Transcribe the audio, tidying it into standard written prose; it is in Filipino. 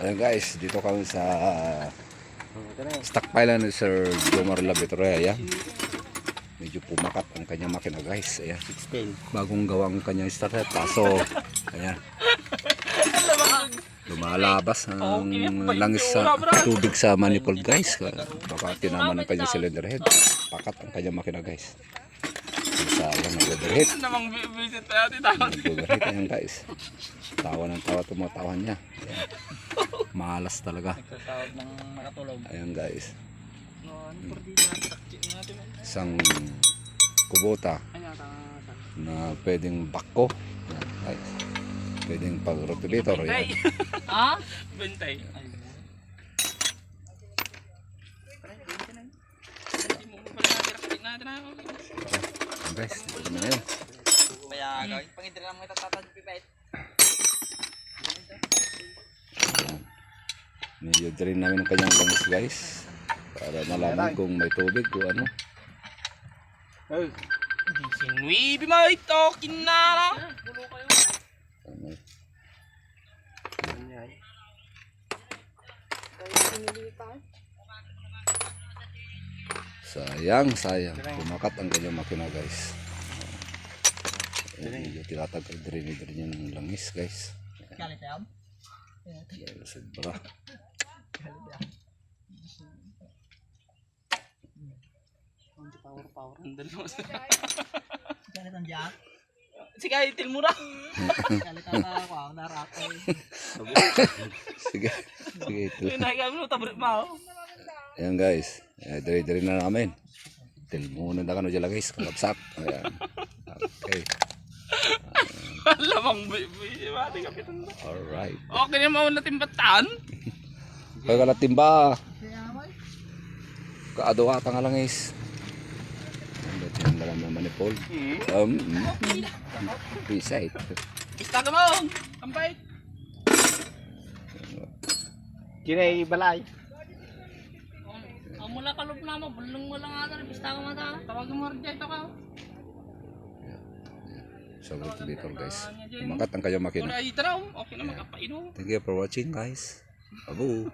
Ayan guys, dito kami sa stockpile ni Sir Jomar Labitore. Ayan. Medyo pumakat ang kanyang makina guys. Ayan. Bagong gawang kanyang starter. Kaso, ayan. Lumalabas ang langis sa tubig sa manifold guys. Baka tinaman ang kanyang cylinder head. Pakat ang kanyang makina guys. Sayang, nag-overheat. Nag-overheat ayan guys. Tawa ng tawa, tumatawan niya. Ayan. Malas talaga. Ayan guys. Isang kubota na pwedeng bako. Ayan, guys. Pwedeng pag-rotilator. Ayan. Ha? Bentay. Ayan guys, dito na yun. Medyo drain namin ang kanyang langis guys. Para malaman kung may tubig o ano. Sinwi bimay to kinara. Ano. Sayang. Pumakat ang kanyang makina guys. Medyo tinatagkal drain niya ng langis guys. Sobra. Power. Sige, itil mo na. Sige ito. Pinagay mo tabrik mo. Ayan guys. Dire na namin. Muna na kano dyan guys. Kalabsak. Ayan. Okay. Lamang baby. Mati kapitan na. Alright. Okay na mo natin batan. Pagkalatimba. Kaadawata nga lang guys. Ang dalam ng manifold. P-site. Bista ka mo. Kampay. Kinay balay. Ang mula kalop na mo. Bulong mo lang ata. Bista ka mata. Tawagin mo rin dito ka. So, rotilator guys. Umakat ang kanyang makina. Okay na magkapainom. Thank you for watching guys. Abo.